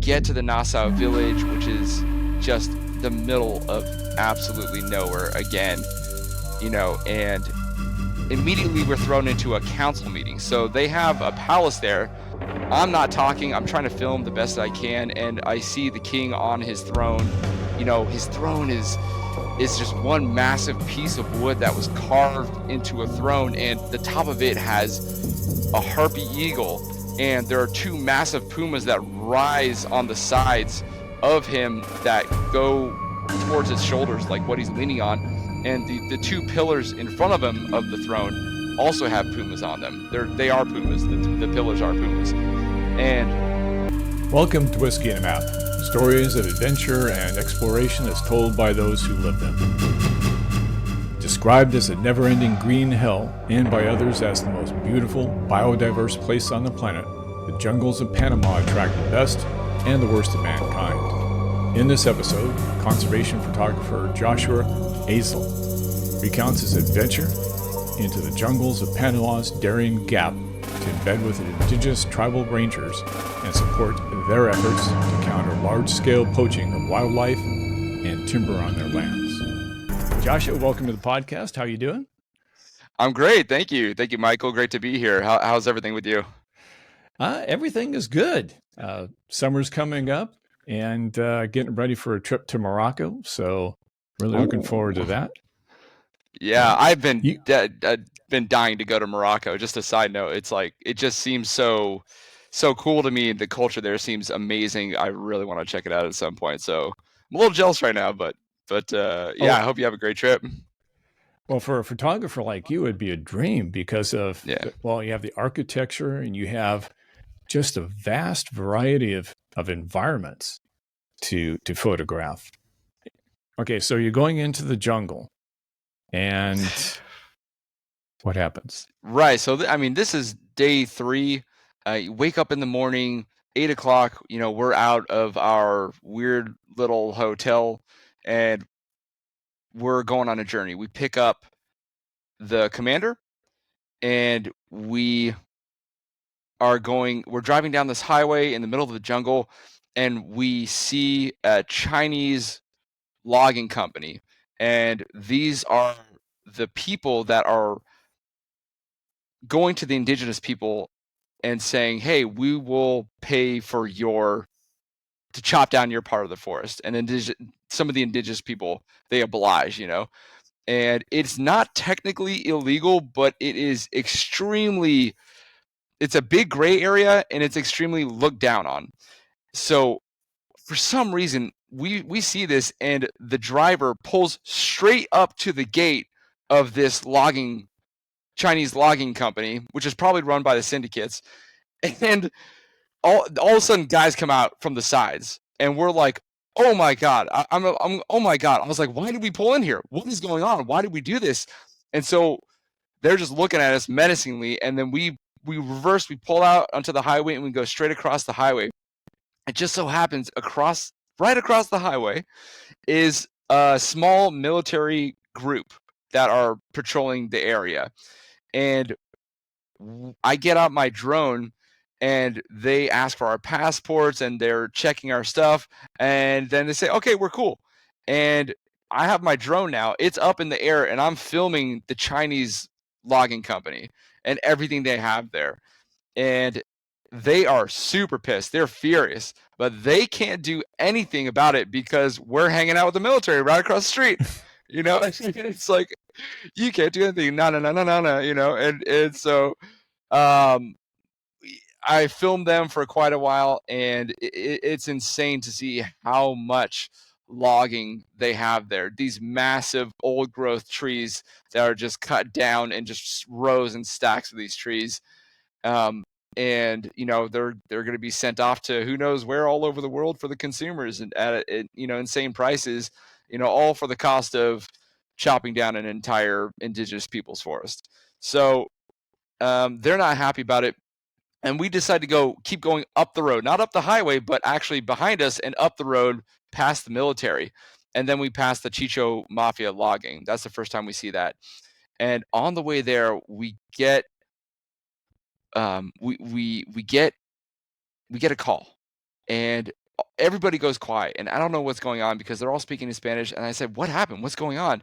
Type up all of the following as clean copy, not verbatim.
get to the Nassau village, which is just the middle of absolutely nowhere again, and immediately we're thrown into a council meeting. So they have a palace there. I'm not talking, I'm trying to film the best I can, and I see the king on his throne. His throne is just one massive piece of wood that was carved into a throne, and the top of it has a harpy eagle, and there are two massive pumas that rise on the sides of him that go towards his shoulders, like what he's leaning on, and the two pillars in front of him of the throne also have pumas on them. They are pumas. The pillars are pumas. And welcome to Whiskey and a Map. Stories of adventure and exploration as told by those who live them. Described as a never-ending green hell, and by others as the most beautiful, biodiverse place on the planet, the jungles of Panama attract the best and the worst of mankind. In this episode, conservation photographer Joshua Asel recounts his adventure into the jungles of Panama's Darian Gap to embed with indigenous tribal rangers and support their efforts to counter large-scale poaching of wildlife and timber on their lands. Joshua, welcome to the podcast. How are you doing? I'm great. Thank you. Thank you, Michael. Great to be here. How's everything with you? Everything is good. Summer's coming up and getting ready for a trip to Morocco. So really looking forward to that. Yeah, I've been dying to go to Morocco. Just a side note, it's like it just seems so cool to me. The culture there seems amazing. I really want to check it out at some point. So I'm a little jealous right now, but I hope you have a great trip. Well, for a photographer like you, it'd be a dream because of you have the architecture and you have just a vast variety of environments to photograph. Okay, so you're going into the jungle. And what happens? Right. So, this is day 3. You wake up in the morning, 8 o'clock, we're out of our weird little hotel and we're going on a journey. We pick up the commander and we're driving down this highway in the middle of the jungle, and we see a Chinese logging company. And these are the people that are going to the indigenous people and saying, hey, we will pay for to chop down your part of the forest. And some of the indigenous people, they oblige, and it's not technically illegal, but it is it's a big gray area and it's extremely looked down on. So for some reason, we see this, and the driver pulls straight up to the gate of this Chinese logging company, which is probably run by the syndicates. And all of a sudden, guys come out from the sides, and we're like, "Oh my god!" Oh my god! I was like, "Why did we pull in here? What is going on? Why did we do this?" And so they're just looking at us menacingly, and then we reverse, we pull out onto the highway, and we go straight across the highway. It just so happens right across the highway is a small military group that are patrolling the area. And I get out my drone and they ask for our passports and they're checking our stuff. And then they say, okay, we're cool. And I have my drone now. It's up in the air and I'm filming the Chinese logging company and everything they have there. And they are super pissed. They're furious, but they can't do anything about it because we're hanging out with the military right across the street. It's like, you can't do anything. No. And so I filmed them for quite a while, and it's insane to see how much logging they have there. These massive old growth trees that are just cut down and just rows and stacks of these trees. And they're going to be sent off to who knows where all over the world for the consumers, and at insane prices, all for the cost of chopping down an entire indigenous people's forest. So they're not happy about it, and we decided to keep going up the road, not up the highway, but actually behind us and up the road past the military, and then we passed the Chicho Mafia logging. That's the first time we see that. And on the way there, we get we get a call, and everybody goes quiet, and I don't know what's going on because they're all speaking in Spanish. And I said, "What happened? What's going on?"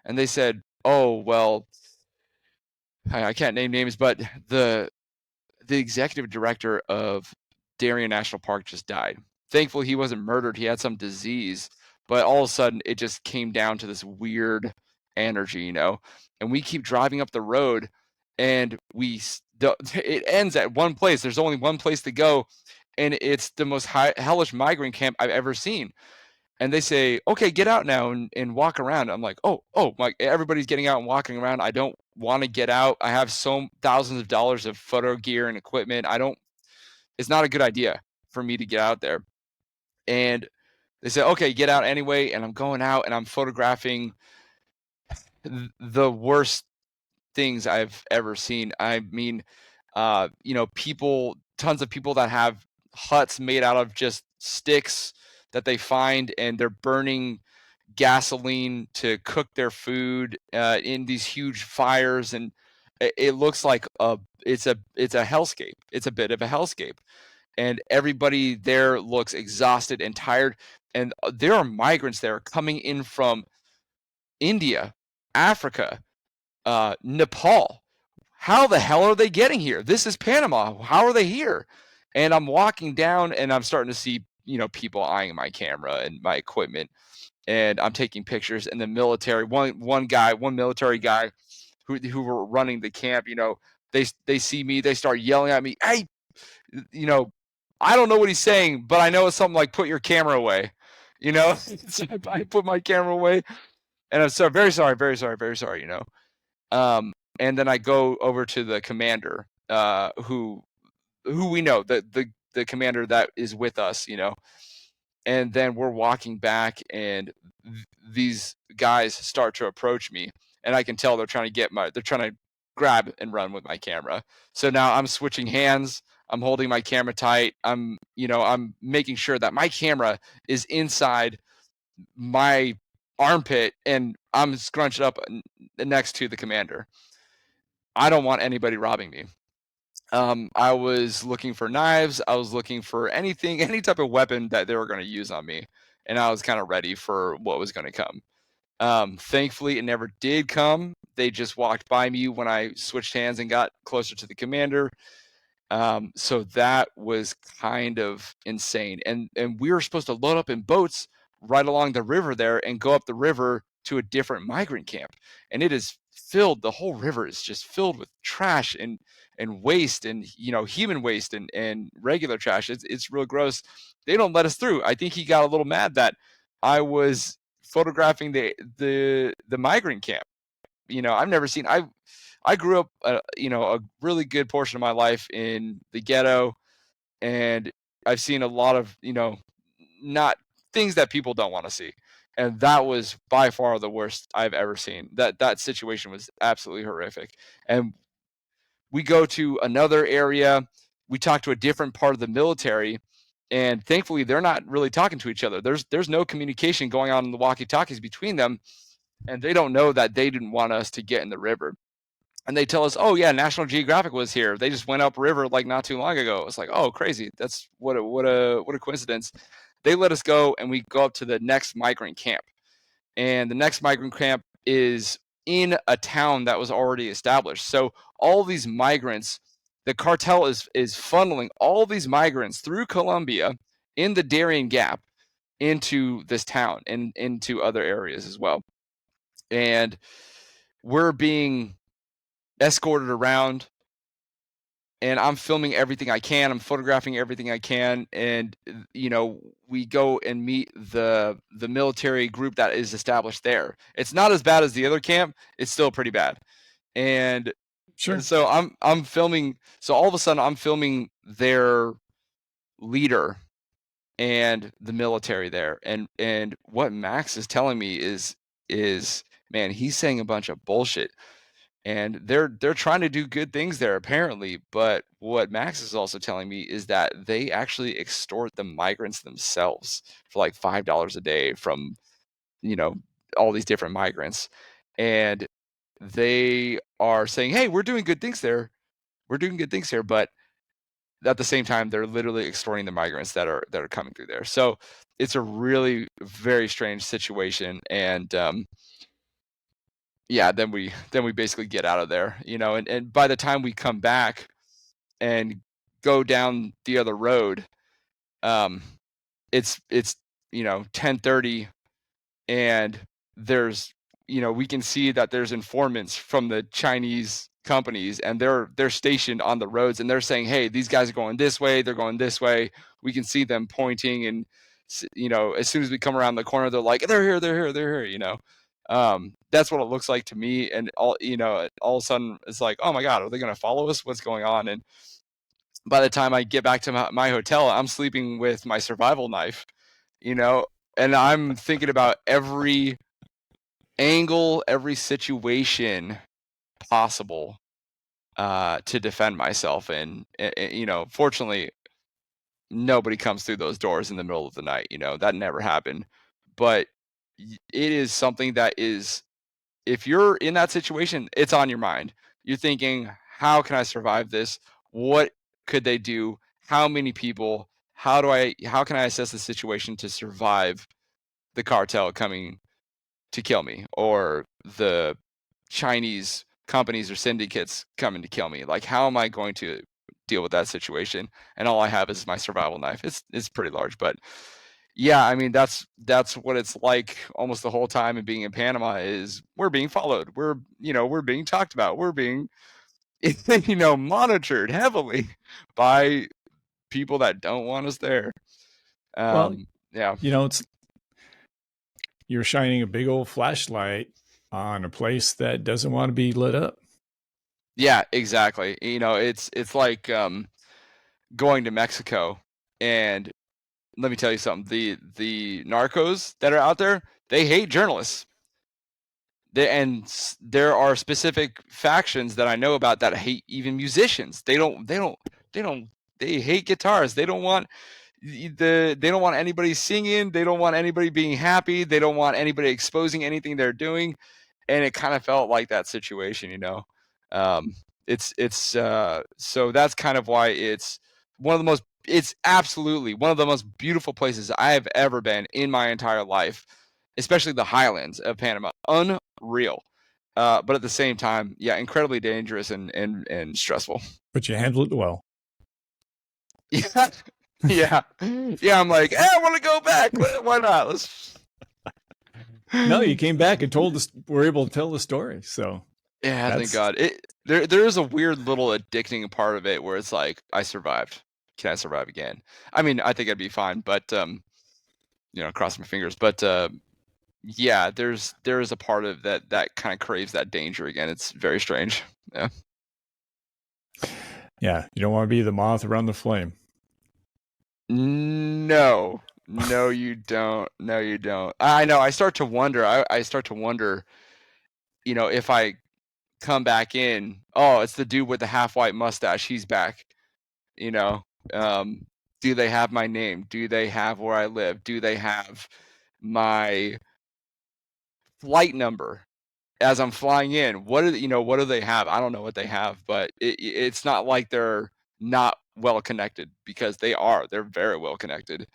And they said, "Oh, well, I can't name names, but the executive director of Darian National Park just died. Thankfully, he wasn't murdered. He had some disease, but all of a sudden, it just came down to this weird energy, you know. And we keep driving up the road, and it ends at one place. There's only one place to go, and it's the most hellish migrant camp I've ever seen. And they say, "Okay, get out now and walk around." I'm like, "Oh, my, everybody's getting out and walking around. I don't want to get out. I have so thousands of dollars of photo gear and equipment. It's not a good idea for me to get out there." And they say, "Okay, get out anyway." And I'm going out and I'm photographing the worst things I've ever seen. I mean, tons of people that have huts made out of just sticks that they find, and they're burning gasoline to cook their food in these huge fires, and it looks like it's a hellscape. It's a bit of a hellscape, and everybody there looks exhausted and tired. And there are migrants there coming in from India, Africa, Nepal. How the hell are they getting here? This is Panama. How are they here? And I'm walking down, and I'm starting to see people eyeing my camera and my equipment, and I'm taking pictures. And the military, one military guy who were running the camp, they see me, they start yelling at me, "Hey, I don't know what he's saying, but I know it's something like, put your camera away." So I put my camera away, and I'm so very sorry, very sorry, very sorry. And then I go over to the commander, who we know, the commander that is with us, and then we're walking back, and these guys start to approach me, and I can tell they're trying to grab and run with my camera. So now I'm switching hands. I'm holding my camera tight. I'm making sure that my camera is inside my armpit, and I'm scrunched up next to the commander. I don't want anybody robbing me. I was looking for knives. I was looking for any type of weapon that they were going to use on me, and I was kind of ready for what was going to come. Thankfully, it never did come. They just walked by me when I switched hands and got closer to the commander. So that was kind of insane. And we were supposed to load up in boats right along the river there and go up the river to a different migrant camp. And it is filled, the whole river is just filled with trash and waste, and human waste and regular trash. It's real gross. They don't let us through. I think he got a little mad that I was photographing the migrant camp. I've never seen. I grew up, a really good portion of my life in the ghetto, and I've seen a lot of, not things that people don't want to see. And that was by far the worst I've ever seen. That situation was absolutely horrific. And we go to another area. We talk to a different part of the military, and thankfully they're not really talking to each other. There's no communication going on in the walkie-talkies between them, and they don't know that they didn't want us to get in the river. And they tell us, "Oh yeah, National Geographic was here. They just went upriver like not too long ago." It's like, "Oh, crazy! That's what a coincidence." They let us go, and we go up to the next migrant camp. And the next migrant camp is in a town that was already established. So all these migrants, the cartel is funneling all these migrants through Colombia in the Darien Gap into this town and into other areas as well. And we're being escorted around, and I'm filming everything I can. I'm photographing everything I can. And, we go and meet the military group that is established there. It's not as bad as the other camp. It's still pretty bad. And Sure. so I'm filming. So all of a sudden I'm filming their leader and the military there. And what Max is telling me is, man, he's saying a bunch of bullshit. And they're trying to do good things there apparently, but what Max is also telling me is that they actually extort the migrants themselves for like $5 a day from all these different migrants. And they are saying, "Hey, we're doing good things there. We're doing good things here," but at the same time, they're literally extorting the migrants that are coming through there. So it's a really very strange situation. And yeah, then we basically get out of there, and by the time we come back and go down the other road, it's 10:30, and there's we can see that there's informants from the Chinese companies, and they're stationed on the roads, and they're saying, hey, these guys are going this way, they're going this way. We can see them pointing, and as soon as we come around the corner, they're like, they're here, they're here, they're here. That's what it looks like to me. And all of a sudden it's like, oh my god, are they going to follow us? What's going on? And by the time I get back to my hotel, I'm sleeping with my survival knife, and I'm thinking about every angle, every situation possible to defend myself. And fortunately, nobody comes through those doors in the middle of the night. That never happened. But it is something that is, if you're in that situation, it's on your mind. You're thinking, how can I survive this? What could they do? How many people? How can I assess the situation to survive the cartel coming to kill me, or the Chinese companies or syndicates coming to kill me? Like, how am I going to deal with that situation? And all I have is my survival knife. It's pretty large, but yeah, I mean, that's what it's like almost the whole time. And being in Panama is, we're being followed. We're being talked about. We're being monitored heavily by people that don't want us there. Well, yeah, you're shining a big old flashlight on a place that doesn't want to be lit up. yeah, exactly. It's like going to Mexico, and let me tell you something. The narcos that are out there, they hate journalists. There are specific factions that I know about that hate even musicians. They hate guitars. They don't want anybody singing. They don't want anybody being happy. They don't want anybody exposing anything they're doing. And it kind of felt like that situation, so that's kind of why it's absolutely one of the most beautiful places I have ever been in my entire life, especially the highlands of Panama. Unreal. But at the same time, yeah, incredibly dangerous and stressful. But you handled it well. Yeah. Yeah. Yeah, I'm like, I want to go back. Why not? Let's. No, you came back and were able to tell the story. So yeah, thank God. There is a weird little addicting part of it where it's like, I survived. Can I survive again? I mean, I think I'd be fine, but cross my fingers. But yeah, there is a part of that kind of craves that danger again. It's very strange. Yeah. Yeah, you don't want to be the moth around the flame. No, you don't. No, you don't. I know. I start to wonder. I start to wonder, if I come back in, oh, it's the dude with the half white mustache. He's back. Do they have my name? Do they have where I live? Do they have my flight number as I'm flying in? What do they have? I don't know what they have, but it's not like they're not well connected, because they're very well connected.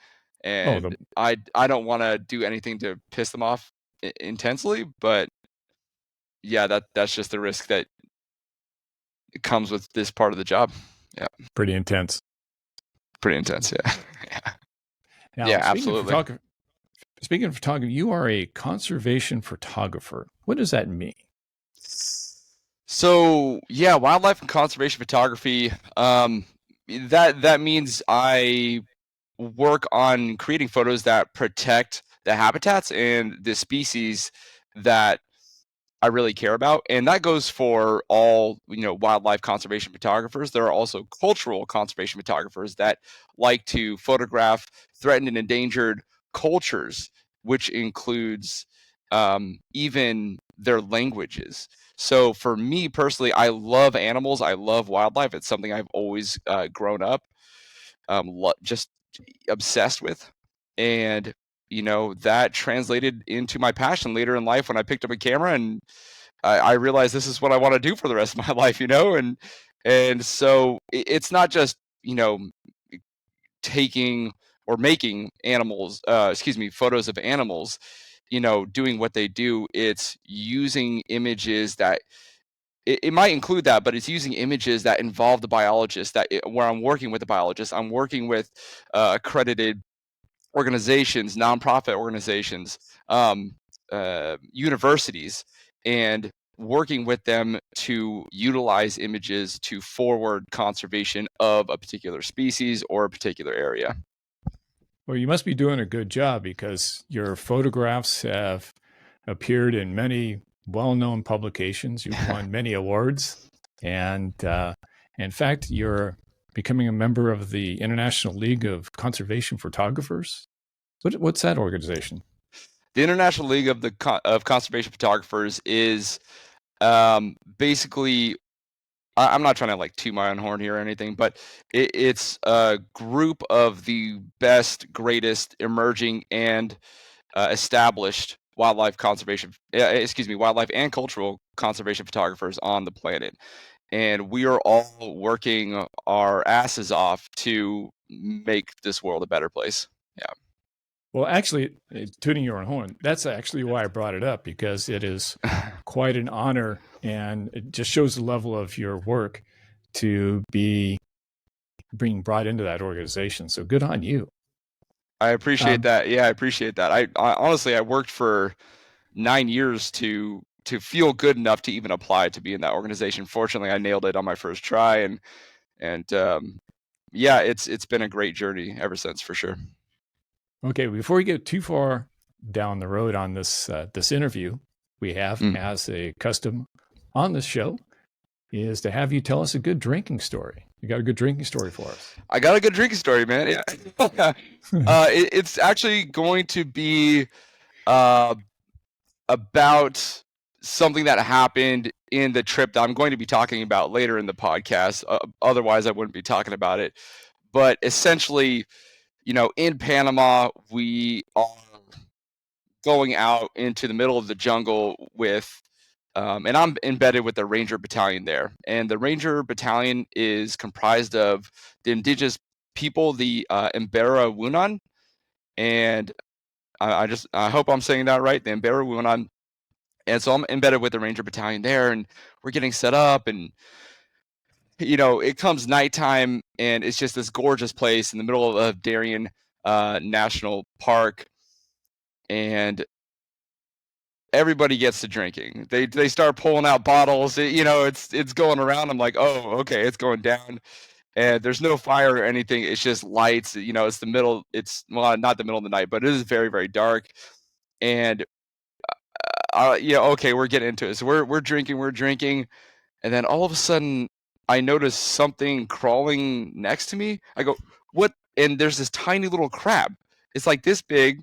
And I don't want to do anything to piss them off intensely, but yeah, that's just the risk that comes with this part of the job. Yeah. Pretty intense. Yeah. Now, yeah, absolutely. Speaking of photography, you are a conservation photographer. What does that mean? So yeah, wildlife and conservation photography. That means I work on creating photos that protect the habitats and the species that I really care about. And that goes for all, wildlife conservation photographers. There are also cultural conservation photographers that like to photograph threatened and endangered cultures, which includes even their languages. So for me personally, I love animals. I love wildlife. It's something I've always grown up just obsessed with. And that translated into my passion later in life when I picked up a camera, and I realized this is what I want to do for the rest of my life, and so it's not just taking or making photos of animals, doing what they do. It's using images that it might include that, but it's using images that involve the biologist. Where I'm working with the biologist, I'm working with accredited organizations, nonprofit organizations, universities, and working with them to utilize images to forward conservation of a particular species or a particular area. Well, you must be doing a good job because your photographs have appeared in many well-known publications. You've won many awards. And in fact, you're becoming a member of the International League of Conservation Photographers. What's that organization? The International League of Conservation Photographers is basically, I'm not trying to like toot my own horn here or anything, but it's a group of the best, greatest, emerging, and established wildlife and cultural conservation photographers on the planet. And we are all working our asses off to make this world a better place. Yeah. Well, actually, tooting your own horn, that's actually why I brought it up, because it is quite an honor, and it just shows the level of your work to be being brought into that organization. So good on you. I appreciate that. Yeah, I appreciate that. I honestly, I worked for 9 years to feel good enough to even apply to be in that organization. Fortunately, I nailed it on my first try, and yeah, it's been a great journey ever since, for sure. Okay, before we get too far down the road on this this interview, we have as a custom on this show is to have you tell us a good drinking story. You got a good drinking story for us? I got a good drinking story, man. Yeah. It's actually going to be about something that happened in the trip that I'm going to be talking about later in the podcast. Otherwise, I wouldn't be talking about it. But essentially, in Panama, we are going out into the middle of the jungle with, and I'm embedded with the Ranger Battalion there. And the Ranger Battalion is comprised of the indigenous people, the Embera Wunan. And I hope I'm saying that right, the Embera Wunan. And so I'm embedded with the Ranger Battalion there, and we're getting set up, and it comes nighttime, and it's just this gorgeous place in the middle of Darian National Park, and everybody gets to drinking. They start pulling out bottles. It's going around. I'm like, oh, okay, it's going down, and there's no fire or anything. It's just lights. It's the middle. It's not the middle of the night, but it is very, very dark, and okay, we're getting into it. So we're drinking. And then all of a sudden, I notice something crawling next to me. I go, what? And there's this tiny little crab. It's like this big,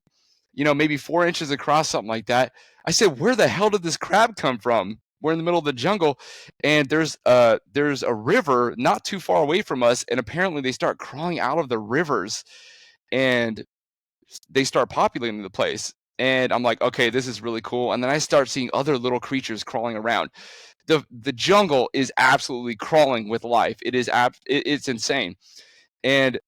maybe 4 inches across, something like that. I said, where the hell did this crab come from? We're in the middle of the jungle, and there's a river not too far away from us, and apparently they start crawling out of the rivers, and they start populating the place. And I'm like, okay, this is really cool. And then I start seeing other little creatures crawling around. The jungle is absolutely crawling with life. It's insane. And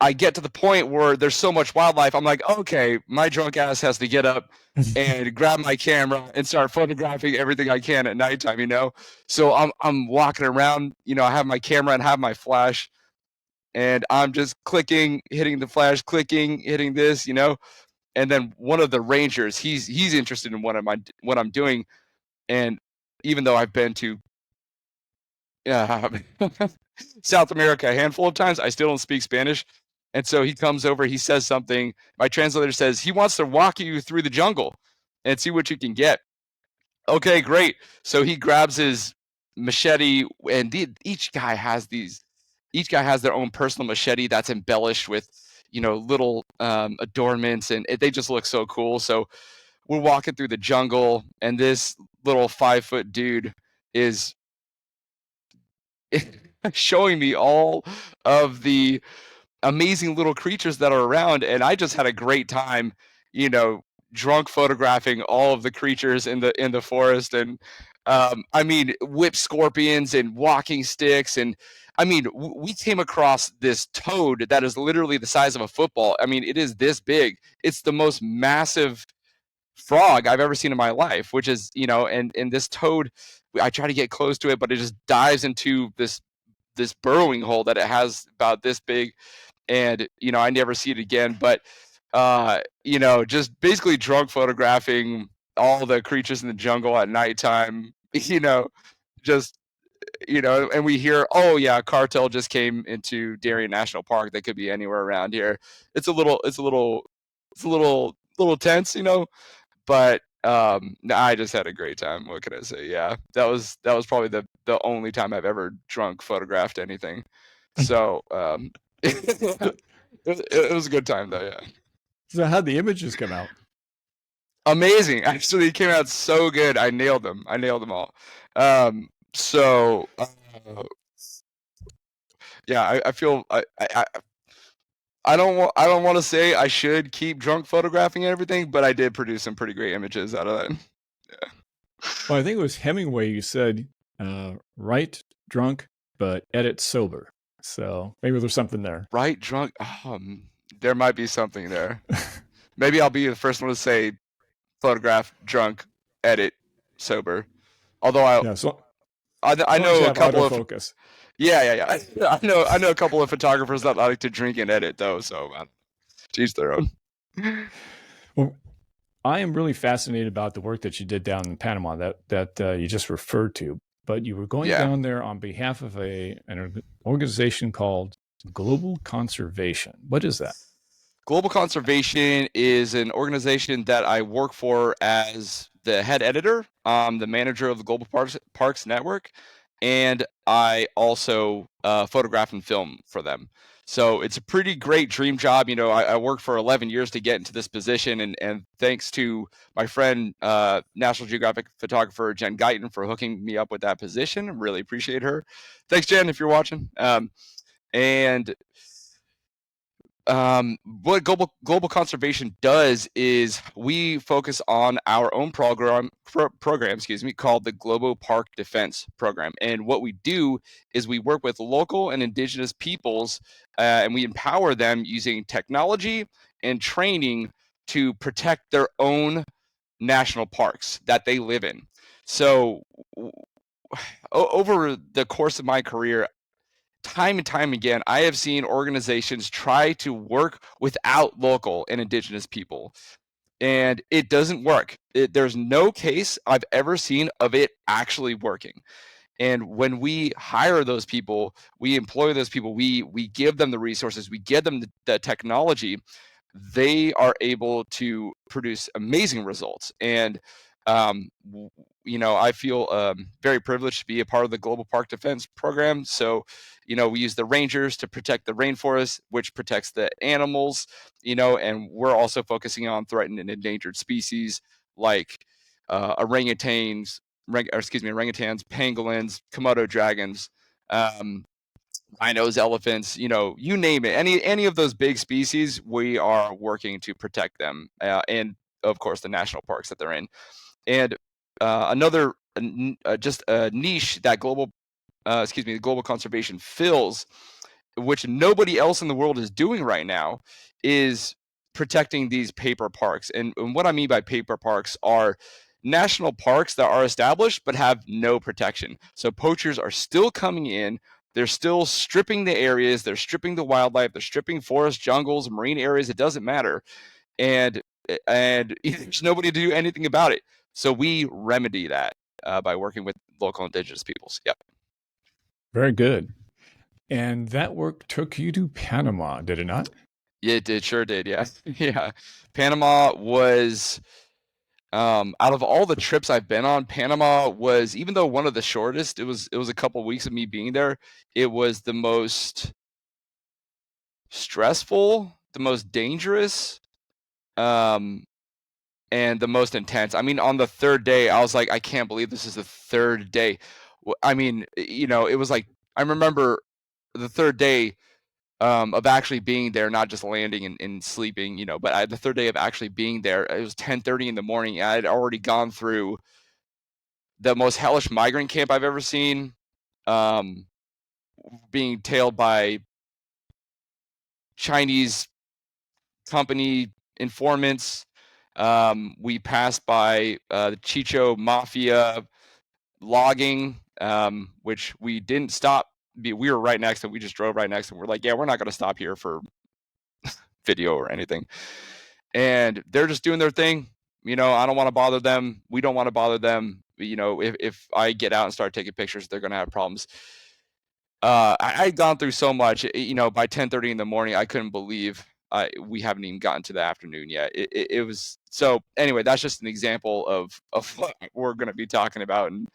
I get to the point where there's so much wildlife. I'm like, okay, my drunk ass has to get up and grab my camera and start photographing everything I can at nighttime, So I'm walking around, I have my camera and have my flash, and I'm just clicking, hitting the flash, clicking, hitting this, And then one of the rangers, he's interested in what I'm doing, and even though I've been to South America a handful of times, I still don't speak Spanish. And so he comes over, he says something. My translator says he wants to walk you through the jungle and see what you can get. Okay, great. So he grabs his machete, and each guy has their own personal machete that's embellished with, little adornments, and they just look so cool. So we're walking through the jungle, and this little 5-foot dude is showing me all of the amazing little creatures that are around, and I just had a great time, drunk photographing all of the creatures in the forest. And I mean, whip scorpions and walking sticks. And I mean, we came across this toad that is literally the size of a football. I mean, it is this big. It's the most massive frog I've ever seen in my life, which is, and this toad, I try to get close to it, but it just dives into this burrowing hole that it has about this big. And, I never see it again. But, just basically drunk photographing all the creatures in the jungle at nighttime, just, and we hear, oh yeah, a cartel just came into Darian National Park. They could be anywhere around here. It's a little tense, but I just had a great time. What can I say? Yeah, that was probably the only time I've ever drunk photographed anything. So it was a good time though. Yeah. So how'd the images come out? Amazing. Actually, it came out so good. I nailed them all. So yeah, I feel I don't want to say I should keep drunk photographing everything, but I did produce some pretty great images out of that. Yeah. Well, I think it was Hemingway. You said, write drunk, but edit sober. So maybe there's something there. Write drunk. There might be something there. Maybe I'll be the first one to say photograph drunk, edit sober. Although I know a couple of focus. Yeah. I know a couple of photographers that like to drink and edit though. So to each their own. Well, I am really fascinated about the work that you did down in Panama that you just referred to. But you were going down there on behalf of an organization called Global Conservation. What is that? Global Conservation is an organization that I work for as the head editor, the manager of the Global Parks Network, and I also photograph and film for them. So it's a pretty great dream job. I worked for 11 years to get into this position, and thanks to my friend, National Geographic photographer Jen Guyton, for hooking me up with that position. Really appreciate her. Thanks, Jen, if you're watching. What global conservation does is we focus on our own program, called the Global Park Defense Program. And what we do is we work with local and indigenous peoples, and we empower them using technology and training to protect their own national parks that they live in. So over the course of my career, time and time again, I have seen organizations try to work without local and indigenous people, and it doesn't work. There's no case I've ever seen of it actually working. And when we hire those people, we employ those people, we give them the resources, we give them the technology, they are able to produce amazing results. And I feel very privileged to be a part of the Global Park Defense Program. So, we use the rangers to protect the rainforest, which protects the animals, and we're also focusing on threatened and endangered species like orangutans, pangolins, Komodo dragons, rhinos, elephants, you name it. Any of those big species, we are working to protect them, and of course the national parks that they're in. And another just a niche that the global conservation fills, which nobody else in the world is doing right now, is protecting these paper parks. And what I mean by paper parks are national parks that are established but have no protection. So poachers are still coming in. They're still stripping the areas. They're stripping the wildlife. They're stripping forests, jungles, marine areas. It doesn't matter. And there's nobody to do anything about it. So we remedy that by working with local indigenous peoples. Yep. Very good. And that work took you to Panama, did it not? Yeah, it did. Sure did. Yeah. Yeah. Panama was, out of all the trips I've been on, Panama was, even though one of the shortest, it was a couple of weeks of me being there, it was the most stressful, the most dangerous, and the most intense. I mean, on the third day, I was like, I can't believe this is the third day. I mean, it was like, I remember the third day of actually being there, not just landing and sleeping, but the third day of actually being there, it was 10:30 in the morning. I had already gone through the most hellish migrant camp I've ever seen, being tailed by Chinese company informants. We passed by the Chicho Mafia logging, which we didn't stop. We were right next to it. We just drove right next to it. We're like, yeah, we're not going to stop here for video or anything. And they're just doing their thing. I don't want to bother them. We don't want to bother them. If I get out and start taking pictures, they're going to have problems. I'd gone through so much, by 10:30 in the morning, I couldn't believe we haven't even gotten to the afternoon yet. It was so. Anyway, that's just an example of what we're going to be talking about. And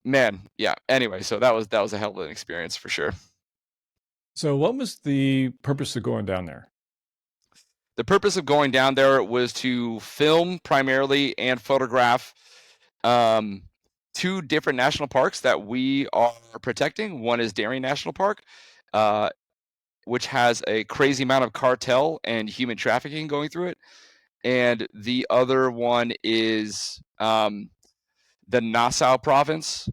man, yeah. Anyway, so that was a hell of an experience for sure. So, what was the purpose of going down there? The purpose of going down there was to film primarily and photograph 2 different national parks that we are protecting. One is Darian National Park, which has a crazy amount of cartel and human trafficking going through it. And the other one is the Nassau province,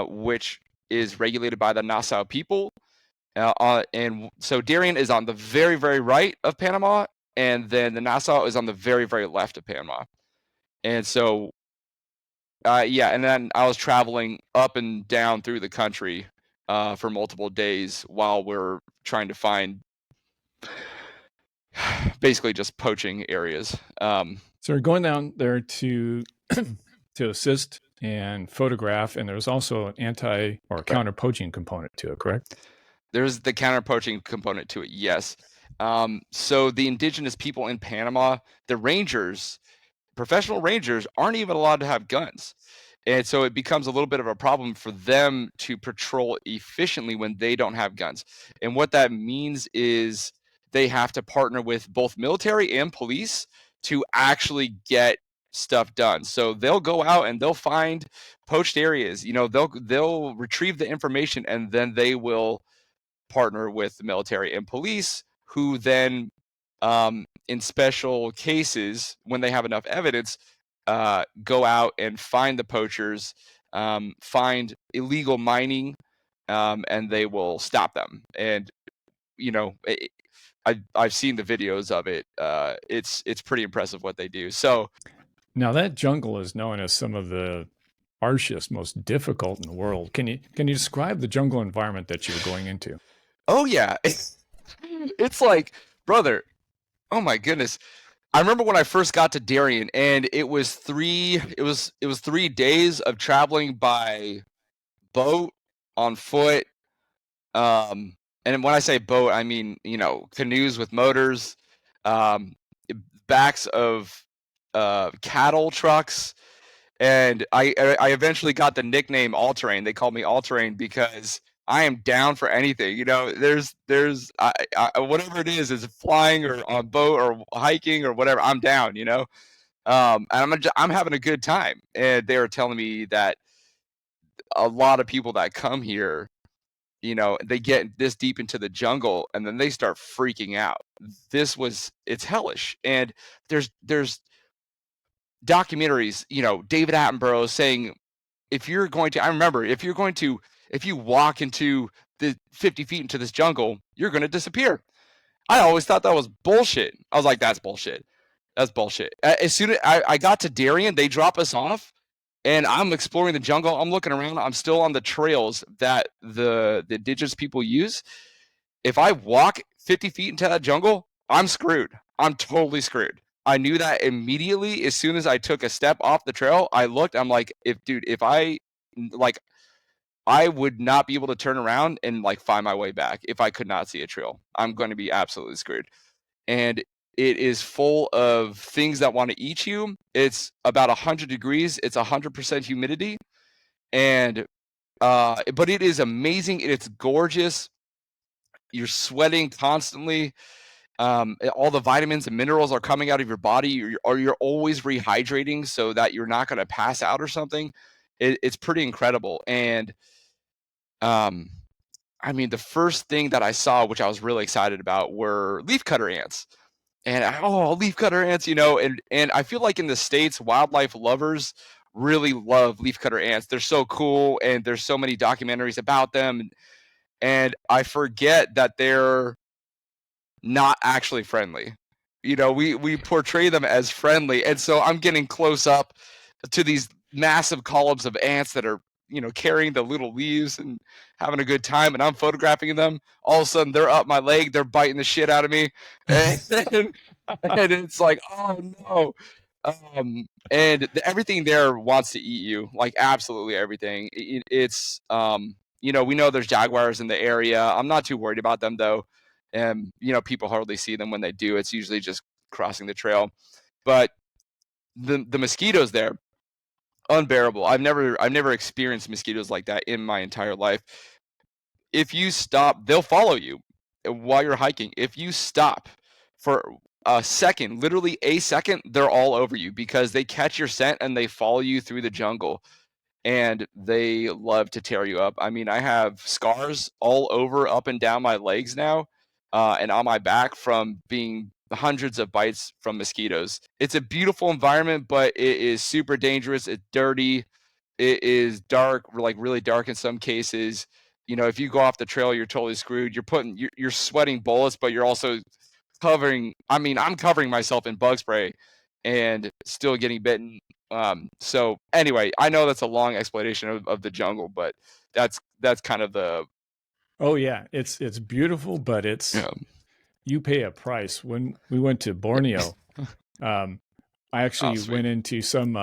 which is regulated by the Nassau people. And so Darian is on the very, very right of Panama, and then the Nassau is on the very, very left of Panama. And so, and then I was traveling up and down through the country for multiple days while we're trying to find basically just poaching areas. So you're going down there to assist and photograph, and there's also an anti or counter poaching component to it, correct? There's the counter poaching component to it, yes. So the indigenous people in Panama, the rangers, professional rangers, aren't even allowed to have guns. And so it becomes a little bit of a problem for them to patrol efficiently when they don't have guns. And what that means is they have to partner with both military and police to actually get stuff done. So they'll go out and they'll find poached areas. They'll retrieve the information, and then they will partner with the military and police, who then in special cases, when they have enough evidence, go out and find the poachers, find illegal mining, and they will stop them. And I've seen the videos of it. It's pretty impressive what they do. So now that jungle is known as some of the harshest, most difficult in the world. Can you describe the jungle environment that you were going into? Oh yeah, it's like, brother, oh my goodness. I remember when I first got to Darian, and it was 3 days of traveling by boat, on foot. And when I say boat, I mean, canoes with motors, backs of cattle trucks. And I eventually got the nickname All Terrain. They called me All Terrain because I am down for anything. There's whatever it is flying or on boat or hiking or whatever. I'm down. And I'm having a good time. And they were telling me that a lot of people that come here, they get this deep into the jungle and then they start freaking out. It's hellish. And there's documentaries, David Attenborough saying, if you walk into the 50 feet into this jungle, you're going to disappear. I always thought that was bullshit. I was like, that's bullshit. That's bullshit. As soon as I got to Darian, they drop us off and I'm exploring the jungle. I'm looking around. I'm still on the trails that the indigenous people use. If I walk 50 feet into that jungle, I'm screwed. I'm totally screwed. I knew that immediately. As soon as I took a step off the trail, I looked, I'm like, I would not be able to turn around and find my way back if I could not see a trail. I'm going to be absolutely screwed. And it is full of things that want to eat you. It's about 100 degrees. It's 100% humidity. And, but it is amazing. It's gorgeous. You're sweating constantly. All the vitamins and minerals are coming out of your body. You're always rehydrating so that you're not going to pass out or something. It's pretty incredible. And the first thing that I saw, which I was really excited about, were leafcutter ants. And leafcutter ants, and I feel like in the States, wildlife lovers really love leafcutter ants. They're so cool, and there's so many documentaries about them, and I forget that they're not actually friendly. We portray them as friendly, and so I'm getting close up to these massive columns of ants that are carrying the little leaves and having a good time, and I'm photographing them. All of a sudden they're up my leg, they're biting the shit out of me, and it's like, oh no. And everything there wants to eat you, like absolutely everything. It's we know there's jaguars in the area. I'm not too worried about them though, and people hardly see them. When they do, it's usually just crossing the trail. But the mosquitoes there, unbearable. I've never experienced mosquitoes like that in my entire life. If you stop, they'll follow you while you're hiking. If you stop for a second, literally a second, they're all over you because they catch your scent and they follow you through the jungle, and they love to tear you up. I mean, I have scars all over, up and down my legs now, and on my back from being hundreds of bites from mosquitoes. It's a beautiful environment, but it is super dangerous. It's dirty. It is dark, like really dark in some cases. If you go off the trail, you're totally screwed. You're sweating bullets, but you're also covering. I mean, I'm covering myself in bug spray and still getting bitten. So anyway, I know that's a long explanation of the jungle, but that's kind of the. Oh yeah, it's beautiful, but you pay a price. When we went to Borneo, I actually went into some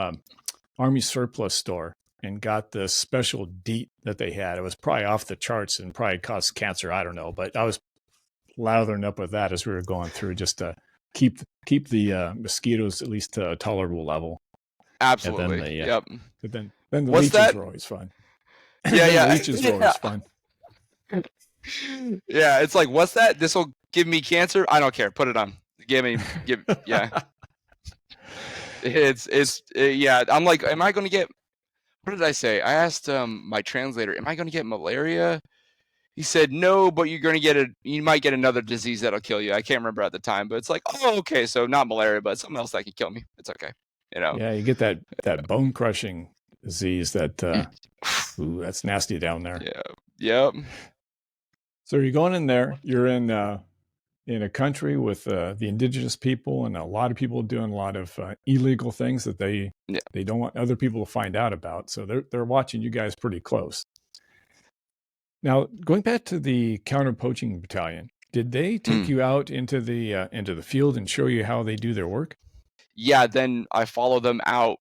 Army surplus store and got the special DEET that they had. It was probably off the charts and probably caused cancer. I don't know, but I was lathering up with that as we were going through, just to keep the mosquitoes at least to a tolerable level. Absolutely. Yep. But then the leeches were always fun. Yeah. Leeches were always fun. Yeah, it's like, what's that? This will give me cancer? I don't care. Put it on. Yeah. Yeah. I'm like, am I going to get? What did I say? I asked my translator, am I going to get malaria? He said, no, but you're going to you might get another disease that'll kill you. I can't remember at the time, but it's like, oh, okay, so not malaria, but something else that can kill me. It's okay. Yeah, you get that bone crushing disease that, ooh, that's nasty down there. Yeah. Yep. So you're going in there, you're in a country with the indigenous people, and a lot of people doing a lot of illegal things that they don't want other people to find out about. So they're watching you guys pretty close. Now, going back to the counter poaching battalion, did they take you out into the field and show you how they do their work? Yeah, then I follow them out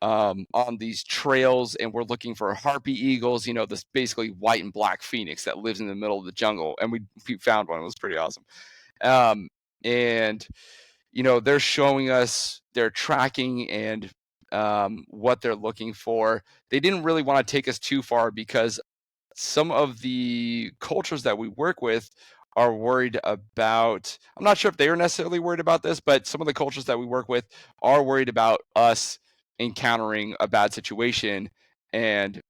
on these trails, and we're looking for harpy eagles, this basically white and black phoenix that lives in the middle of the jungle. And we found one. It was pretty awesome. And they're showing us their tracking and what they're looking for. They didn't really want to take us too far because some of the cultures that we work with are worried about, I'm not sure if they are necessarily worried about this, but some of the cultures that we work with are worried about us encountering a bad situation, and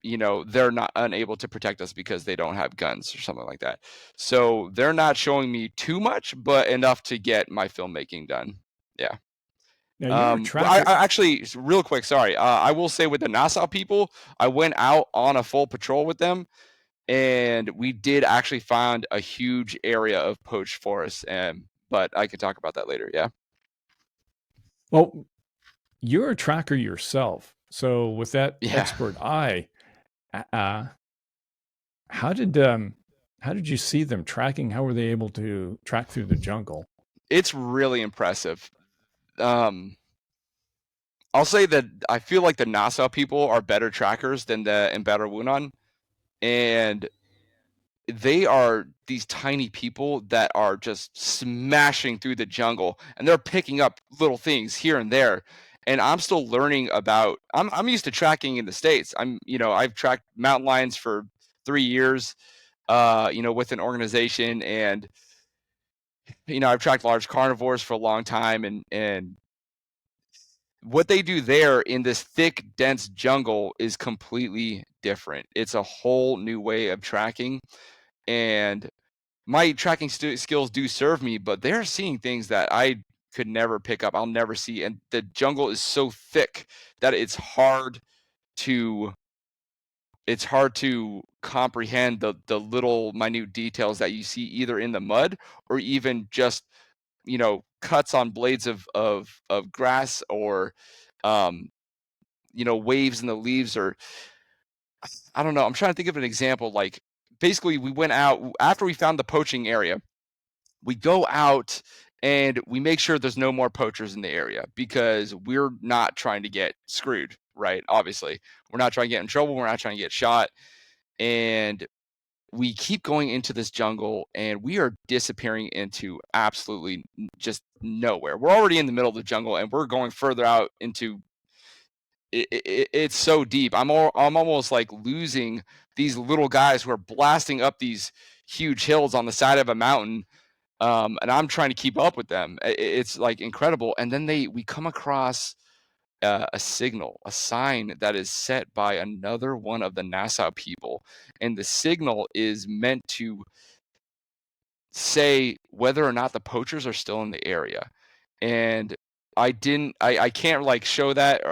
they're not unable to protect us because they don't have guns or something like that. So they're not showing me too much, but enough to get my filmmaking done. Yeah. Now I actually, real quick, sorry. I will say, with the Naso people, I went out on a full patrol with them, and we did actually find a huge area of poached forest. But I can talk about that later. Yeah. Well, you're a tracker yourself, so with that expert eye, how did you see them tracking? How were they able to track through the jungle? It's really impressive. I'll say that I feel like the Naso people are better trackers than the Embed, and they are these tiny people that are just smashing through the jungle, and they're picking up little things here and there. And I'm still learning about. I'm used to tracking in the States. I've tracked mountain lions for 3 years, with an organization, and I've tracked large carnivores for a long time, and what they do there in this thick, dense jungle is completely different. It's a whole new way of tracking, and my tracking skills do serve me, but they're seeing things that I could never pick up. I'll never see. And the jungle is so thick that it's hard to comprehend the little minute details that you see either in the mud or even just, cuts on blades of grass or, waves in the leaves, or I don't know. I'm trying to think of an example. Like, basically, we went out after we found the poaching area. We go out and we make sure there's no more poachers in the area because we're not trying to get screwed, right? Obviously, we're not trying to get in trouble. We're not trying to get shot. And we keep going into this jungle and we are disappearing into absolutely just nowhere. We're already in the middle of the jungle and we're going further out into it's so deep. I'm almost like losing these little guys who are blasting up these huge hills on the side of a mountain, and I'm trying to keep up with them. It's like incredible. And then we come across a signal, a sign that is set by another one of the Naso people, and the signal is meant to say whether or not the poachers are still in the area. And I can't like show that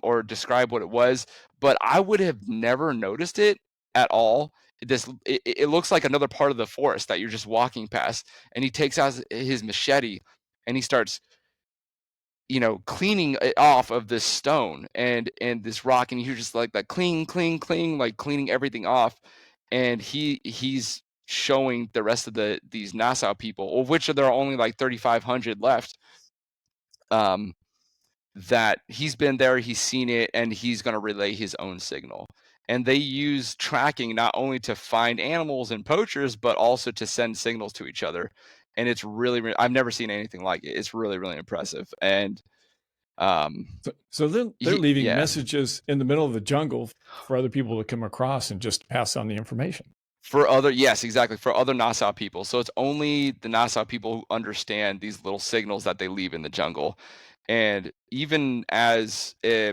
or describe what it was, but I would have never noticed it at all. It looks like another part of the forest that you're just walking past, and he takes out his machete and he starts cleaning it off of this stone and this rock, and you're just like that clean, like cleaning everything off. And he's showing the rest of these Naso people, of which there are only like 3,500 left, that he's been there, he's seen it, and he's going to relay his own signal. And they use tracking not only to find animals and poachers, but also to send signals to each other. And it's really, I've never seen anything like it. It's really, really impressive. And so they're leaving yeah. messages in the middle of the jungle for other people to come across and just pass on the information. Yes, exactly. For other Naso people. So it's only the Naso people who understand these little signals that they leave in the jungle. And even as I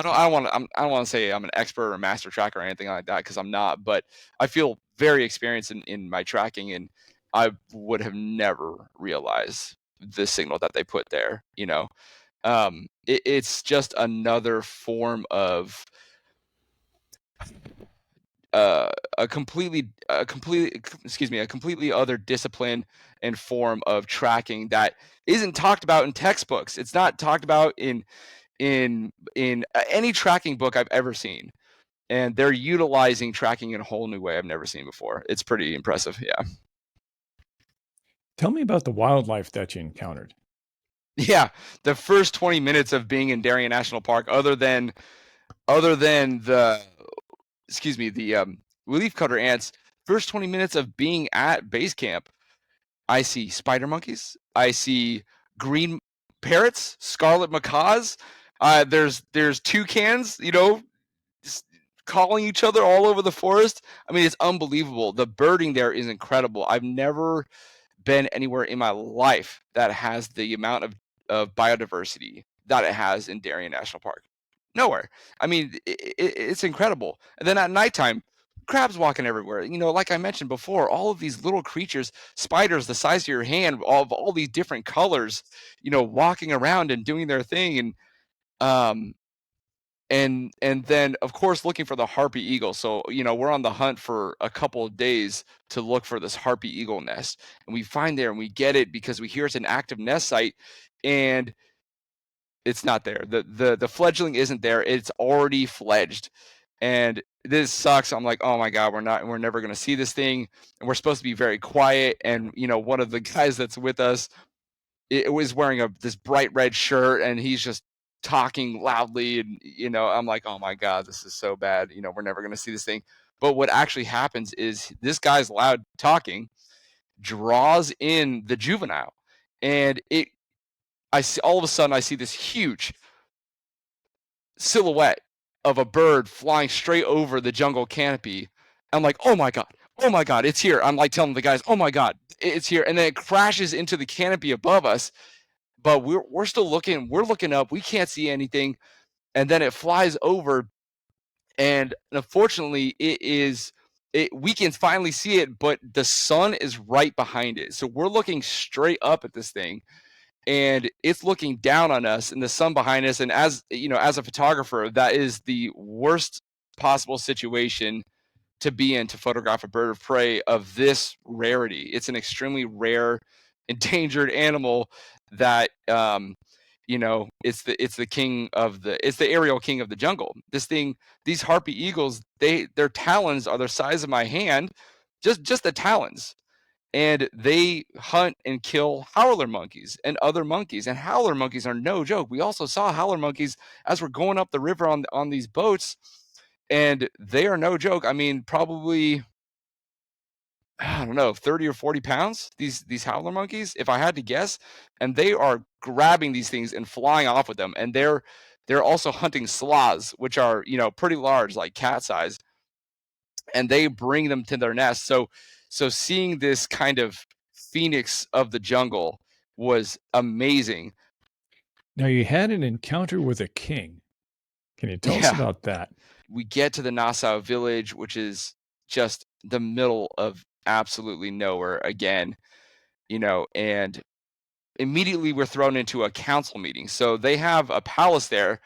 don't want to say I'm an expert or a master tracker or anything like that, because I'm not, but I feel very experienced in my tracking, and I would have never realized the signal that they put there. It's just another form of a completely other discipline and form of tracking that isn't talked about in textbooks. It's not talked about in any tracking book I've ever seen, and they're utilizing tracking in a whole new way I've never seen before. It's pretty impressive. Yeah. Tell me about the wildlife that you encountered. Yeah, the first 20 minutes of being in Darian National Park, other than the leafcutter ants, first 20 minutes of being at base camp, I see spider monkeys. I see green parrots, scarlet macaws. There's toucans, just calling each other all over the forest. I mean, it's unbelievable. The birding there is incredible. I've never been anywhere in my life that has the amount of biodiversity that it has in Darian National Park. Nowhere. I mean, it's incredible. And then at nighttime, crabs walking everywhere. Like I mentioned before, all of these little creatures, spiders the size of your hand, of all these different colors, walking around and doing their thing. And then of course looking for the harpy eagle. So we're on the hunt for a couple of days to look for this harpy eagle nest, and we find there and we get it because we hear it's an active nest site, and it's not there. The fledgling isn't there. It's already fledged. And this sucks. I'm like, oh my God, we're never going to see this thing. And we're supposed to be very quiet. And, one of the guys that's with us, it was wearing this bright red shirt, and he's just talking loudly. And, I'm like, oh my God, this is so bad. We're never going to see this thing. But what actually happens is this guy's loud talking draws in the juvenile, and all of a sudden I see this huge silhouette of a bird flying straight over the jungle canopy. I'm like, oh my God, it's here. I'm like telling the guys, oh my God, it's here. And then it crashes into the canopy above us, but we're still looking. We're looking up. We can't see anything. And then it flies over, and unfortunately we can finally see it, but the sun is right behind it. So we're looking straight up at this thing, and it's looking down on us and the sun behind us. And as you know, as a photographer, that is the worst possible situation to be in to photograph a bird of prey of this rarity. It's an extremely rare, endangered animal that it's the king of it's the aerial king of the jungle. These harpy eagles, their talons are the size of my hand, just the talons. And they hunt and kill howler monkeys and other monkeys. And howler monkeys are no joke. We also saw howler monkeys as we're going up the river on these boats, and they are no joke. I mean, probably, I don't know, 30 or 40 pounds, these howler monkeys, if I had to guess. And they are grabbing these things and flying off with them. And they're also hunting sloths, which are, pretty large, like cat size, and they bring them to their nest. So seeing this kind of phoenix of the jungle was amazing. Now, you had an encounter with a king. Can you tell us about that? We get to the Naso village, which is just the middle of absolutely nowhere again, and immediately we're thrown into a council meeting. So they have a palace there,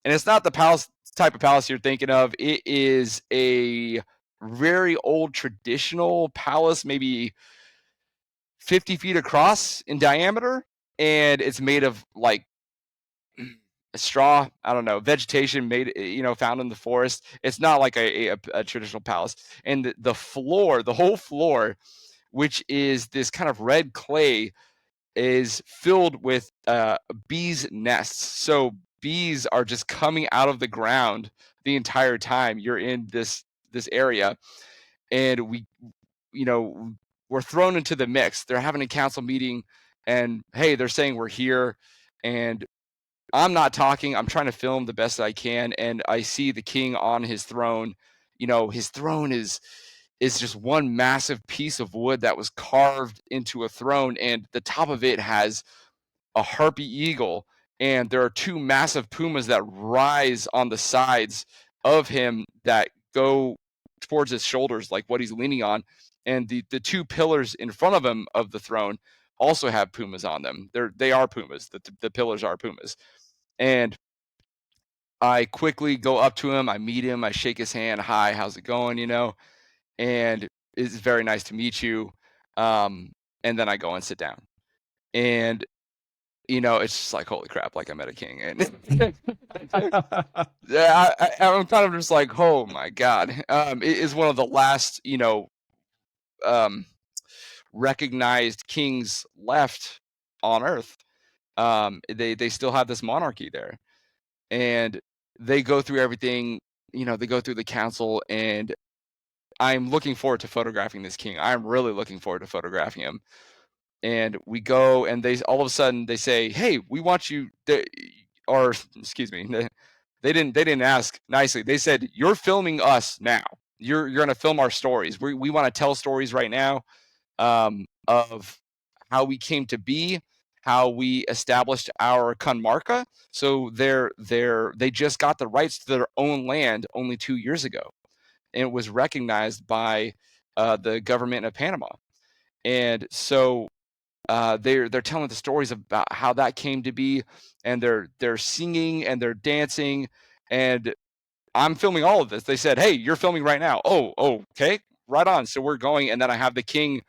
and it's not the palace type of palace you're thinking of. It is a very old traditional palace, maybe 50 feet across in diameter, and it's made of like straw, I don't know, vegetation made, found in the forest. It's not like a traditional palace. And the floor, the whole floor, which is this kind of red clay, is filled with bees' nests. So bees are just coming out of the ground the entire time you're in this area. And we're thrown into the mix. They're having a council meeting, and hey, they're saying we're here, and I'm not talking. I'm trying to film the best that I can, and I see the king on his throne. His throne is just one massive piece of wood that was carved into a throne, and the top of it has a harpy eagle, and there are two massive pumas that rise on the sides of him that go towards his shoulders, like what he's leaning on. And the two pillars in front of him of the throne also have pumas on them. They are pumas. The pillars are pumas. And I quickly go up to him. I meet him. I shake his hand. Hi, how's it going? And it's very nice to meet you. And then I go and sit down. And it's just like, holy crap, like I met a king. And I'm kind of just like, oh my God. It is one of the last, recognized kings left on Earth. They still have this monarchy there, and they go through everything. They go through the council, and I'm looking forward to photographing this king. I'm really looking forward to photographing him. And we go, and they all of a sudden they say, "Hey, we want you." Or excuse me, they didn't ask nicely. They said, "You're filming us now. You're going to film our stories. We want to tell stories right now, of how we came to be, how we established our comarca." So they just got the rights to their own land only 2 years ago, and it was recognized by the government of Panama. And so they're telling the stories about how that came to be, and they're singing and they're dancing, and I'm filming all of this. They said, "Hey, you're filming right now." Oh, okay, right on. So we're going, and then I have the king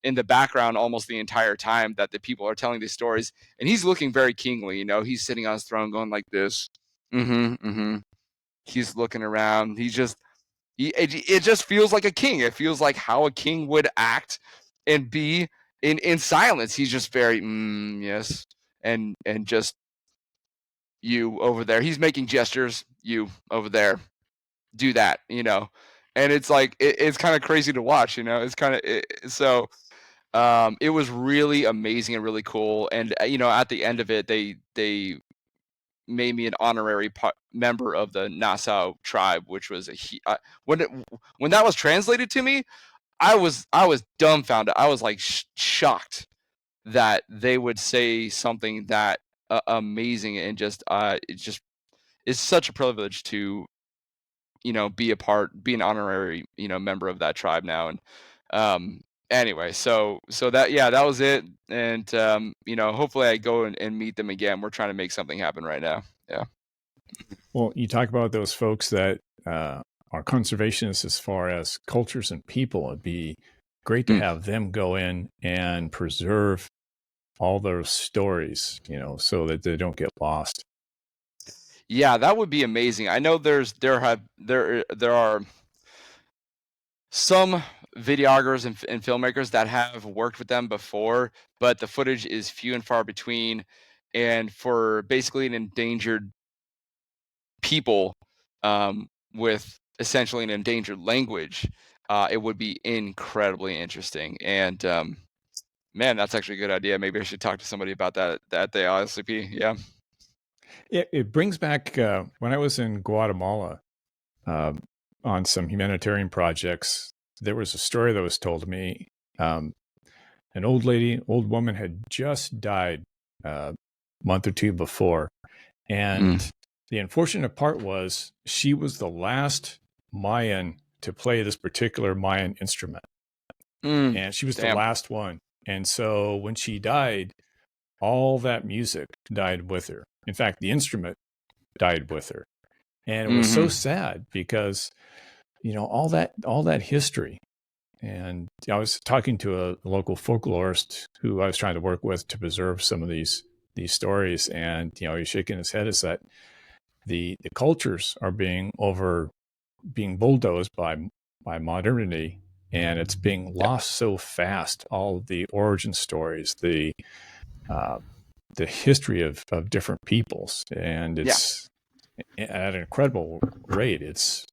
in the background almost the entire time that the people are telling these stories, and he's looking very kingly. He's sitting on his throne going like this. He's looking around. It just feels like a king. It feels like how a king would act and be in silence. He's just very yes, and just you over there. He's making gestures. You over there, do that. And it's like it's kind of crazy to watch. It's kind of so. It was really amazing and really cool. And at the end of it, they made me an honorary member of the Naso tribe, which was when that was translated to me, I was dumbfounded. I was like shocked that they would say something that amazing, and just it's such a privilege to be an honorary member of that tribe now. And anyway, so that was it, and hopefully I go and meet them again. We're trying to make something happen right now. Yeah. Well, you talk about those folks that are conservationists as far as cultures and people. It'd be great to Mm. have them go in and preserve all those stories, so that they don't get lost. Yeah, that would be amazing. I know there are some videographers and filmmakers that have worked with them before, but the footage is few and far between. And for basically an endangered people, with essentially an endangered language, it would be incredibly interesting. And man, that's actually a good idea. Maybe I should talk to somebody about that at the ISCP. Yeah. It brings back when I was in Guatemala on some humanitarian projects. There was a story that was told to me. An old woman had just died a month or two before. And the unfortunate part was she was the last Mayan to play this particular Mayan instrument. And she was the last one. And so when she died, all that music died with her. In fact, the instrument died with her. And it was so sad because, all that history. And I was talking to a local folklorist who I was trying to work with to preserve some of these stories. And, he's shaking his head, is that the cultures are being bulldozed by modernity, and it's being lost so fast. All of the origin stories, the history of different peoples, and it's at an incredible rate. It's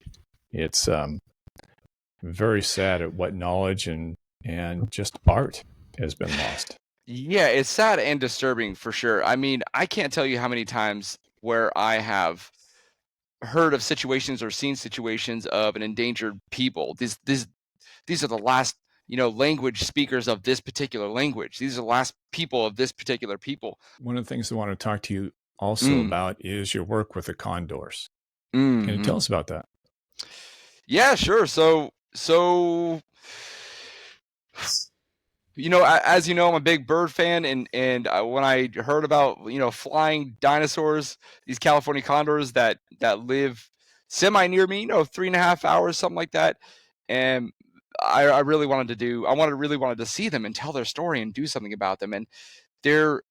very sad at what knowledge and just art has been lost. Yeah, it's sad and disturbing for sure. I mean, I can't tell you how many times where I have heard of situations or seen situations of an endangered people. These are the last, language speakers of this particular language. These are the last people of this particular people. One of the things I want to talk to you also about is your work with the condors. Can you tell us about that? Yeah, sure. So as you know, I'm a big bird fan, and when I heard about flying dinosaurs, these California condors that live semi near me, 3.5 hours, something like that, and I really wanted to see them and tell their story and do something about them. And they're,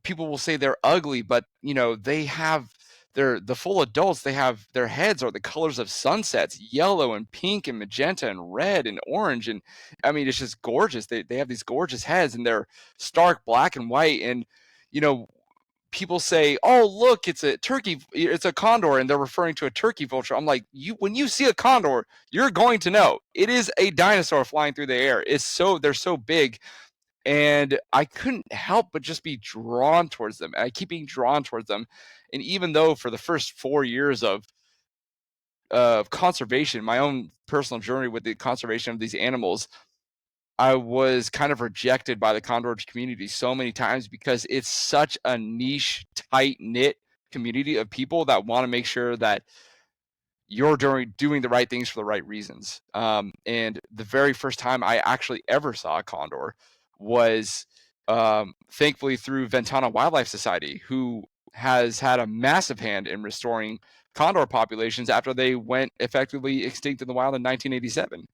people will say they're ugly, but the full adults, they have, their heads are the colors of sunsets, yellow and pink and magenta and red and orange. And I mean, it's just gorgeous. They have these gorgeous heads, and they're stark black and white. And, people say, "Oh, look, it's a condor," and they're referring to a turkey vulture. I'm like, when you see a condor, you're going to know it is a dinosaur flying through the air. They're so big. And I couldn't help but just be drawn towards them. I keep being drawn towards them. And even though for the first 4 years of conservation, my own personal journey with the conservation of these animals, I was kind of rejected by the condor community so many times because it's such a niche, tight-knit community of people that want to make sure that you're doing the right things for the right reasons. And the very first time I actually ever saw a condor was thankfully through Ventana Wildlife Society, who has had a massive hand in restoring condor populations after they went effectively extinct in the wild in 1987,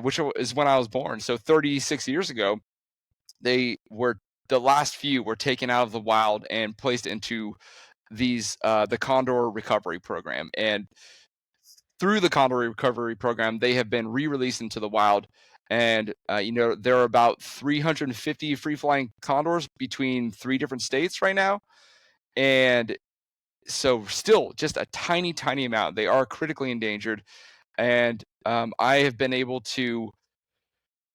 which is when I was born. So 36 years ago, the last few were taken out of the wild and placed into the Condor Recovery Program. And through the Condor Recovery Program, they have been re-released into the wild. And, there are about 350 free-flying condors between 3 different states right now. And so still just a tiny, tiny amount. They are critically endangered. And I have been able to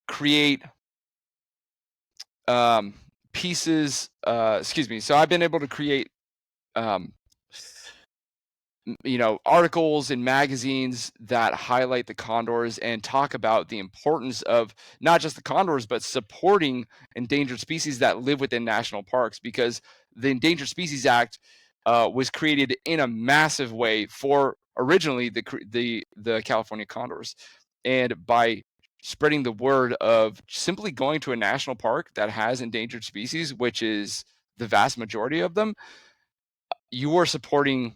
create pieces, so I've been able to create articles in magazines that highlight the condors and talk about the importance of not just the condors, but supporting endangered species that live within national parks, because the Endangered Species Act was created in a massive way for originally the California condors. And by spreading the word of simply going to a national park that has endangered species, which is the vast majority of them, you are supporting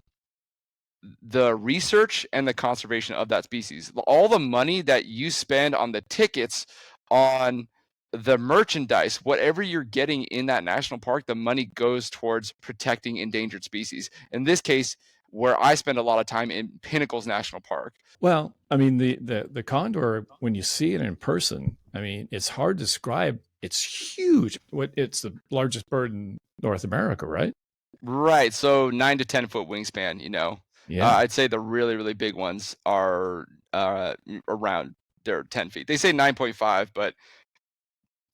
the research and the conservation of that species. All the money that you spend on the tickets, on the merchandise, whatever you're getting in that national park, the money goes towards protecting endangered species. In this case, where I spend a lot of time in Pinnacles National Park. Well, I mean, the condor, when you see it in person, I mean, it's hard to describe. It's huge. It's the largest bird in North America, right? Right. So 9 to 10 foot wingspan, Yeah. I'd say the really, really big ones are around, they're 10 feet. They say 9.5, but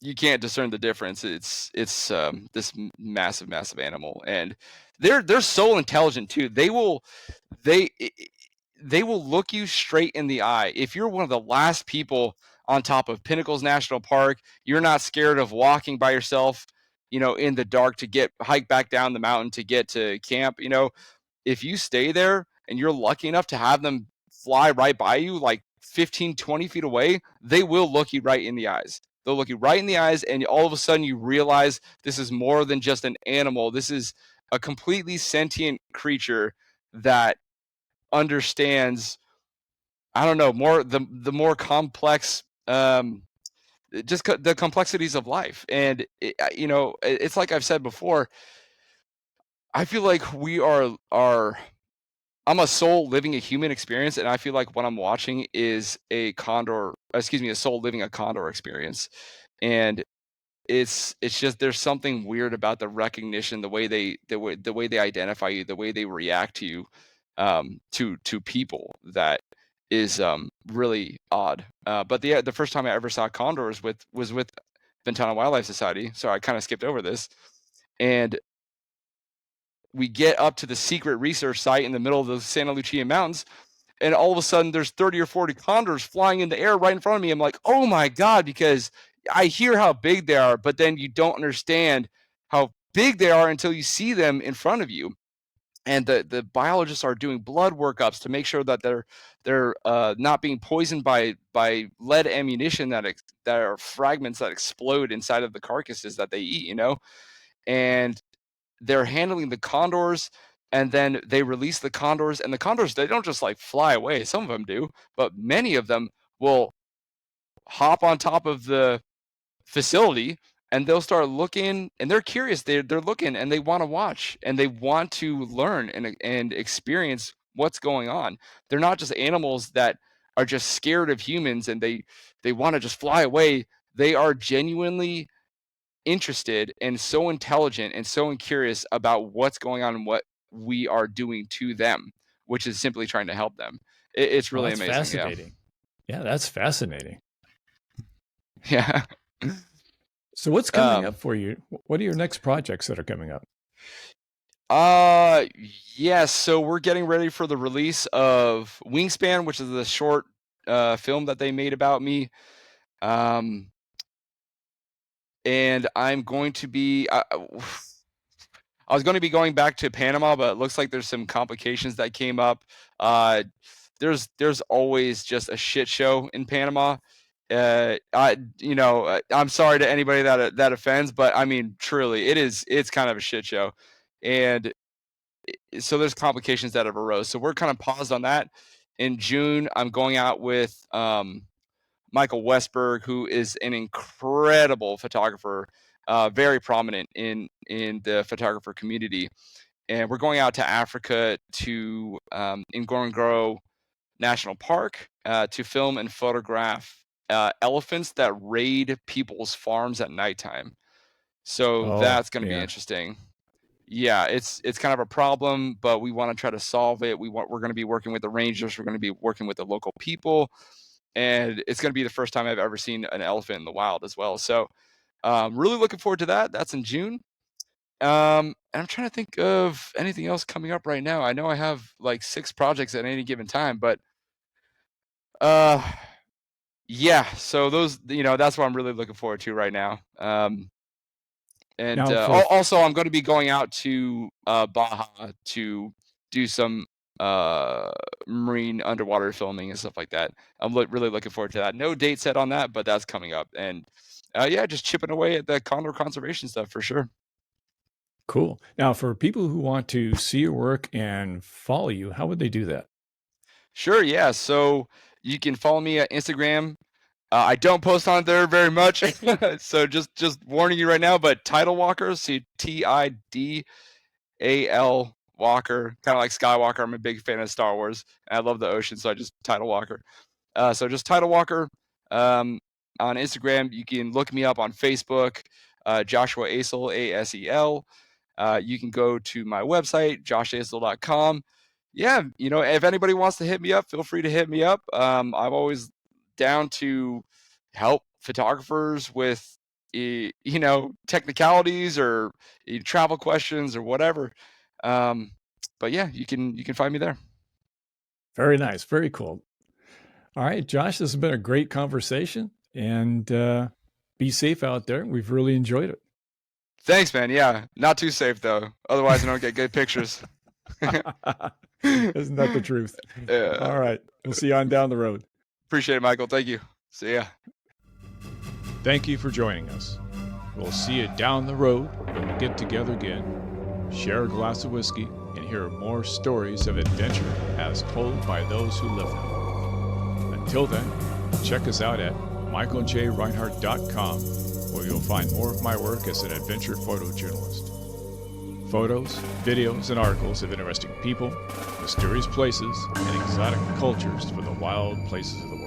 you can't discern the difference. It's this massive, massive animal, and they're so intelligent too. They will look you straight in the eye. If you're one of the last people on top of Pinnacles National Park, you're not scared of walking by yourself, in the dark to hike back down the mountain to get to camp. If you stay there and you're lucky enough to have them fly right by you, like 15, 20 feet away, they will look you right in the eyes. They'll look you right in the eyes, and all of a sudden you realize this is more than just an animal. This is a completely sentient creature that understands, I don't know, the more complex, just the complexities of life. And it's like I've said before, I feel like we are I'm a soul living a human experience, and I feel like what I'm watching is a soul living a condor experience. And it's just, there's something weird about the recognition, the way they identify you, the way they react to you, to people, that is really odd. But the first time I ever saw condors was with Ventana Wildlife Society. So I kind of skipped over this, and we get up to the secret research site in the middle of the Santa Lucia Mountains, and all of a sudden there's 30 or 40 condors flying in the air right in front of me. I'm like, oh my God, because I hear how big they are, but then you don't understand how big they are until you see them in front of you. And the biologists are doing blood workups to make sure that they're not being poisoned by lead ammunition that are fragments that explode inside of the carcasses that they eat, and they're handling the condors, and then they release the condors, and the condors, they don't just like fly away. Some of them do, but many of them will hop on top of the facility, and they'll start looking, and they're curious. They're looking, and they want to watch, and they want to learn and experience what's going on. They're not just animals that are just scared of humans and they want to just fly away. They are genuinely interested and so intelligent and so curious about what's going on and what we are doing to them, which is simply trying to help them. It's Well, really that's amazing. fascinating. Yeah, that's fascinating. Yeah. So what's coming up for you? What are your next projects that are coming up? Yes. So we're getting ready for the release of Wingspan, which is the short film that they made about me. And I'm going to be, I was going to be going back to Panama, but it looks like there's some complications that came up. There's always just a shit show in Panama. I'm sorry to anybody that offends, but I mean, truly, it's kind of a shit show. And so there's complications that have arose. So we're kind of paused on that. In June, I'm going out with Michael Westberg, who is an incredible photographer, very prominent in the photographer community. And we're going out to Africa to Ngorongoro National Park to film and photograph elephants that raid people's farms at nighttime. So that's going to be interesting. Yeah, it's kind of a problem, but we want to try to solve it. We're going to be working with the rangers. We're going to be working with the local people, and it's going to be the first time I've ever seen an elephant in the wild as well. So really looking forward to that. That's in June. And I'm trying to think of anything else coming up right now. I know I have like 6 projects at any given time, but yeah, so those, that's what I'm really looking forward to right now. And also I'm going to be going out to Baja to do some marine underwater filming and stuff like that. I'm really looking forward to that. No date set on that, but that's coming up. And yeah, just chipping away at the condor conservation stuff for sure. Cool. Now, for people who want to see your work and follow you, how would they do that? Sure, yeah. So you can follow me at Instagram. I don't post on there very much, so just warning you right now. But Tidal Walker, see Tidal Walker, kind of like Skywalker. I'm a big fan of Star Wars, and I love the ocean, so I just Tidal Walker. So just Tidal Walker on Instagram. You can look me up on Facebook, Joshua Asel, Asel. You can go to my website, joshasel.com. Yeah, if anybody wants to hit me up, feel free to hit me up. I'm always down to help photographers with technicalities or travel questions or whatever. But yeah, you can find me there. Very nice. Very cool. All right, Josh, this has been a great conversation, and be safe out there. We've really enjoyed it. Thanks, man. Yeah, not too safe though. Otherwise, I don't get good pictures. Isn't that the truth? Yeah. All right. We'll see you on down the road. Appreciate it, Michael. Thank you. See ya. Thank you for joining us. We'll see you down the road when we get together again, share a glass of whiskey, and hear more stories of adventure as told by those who live them. Until then, check us out at michaeljreinhardt.com, where you'll find more of my work as an adventure photojournalist. Photos, videos, and articles of interesting people, mysterious places, and exotic cultures from the wild places of the world.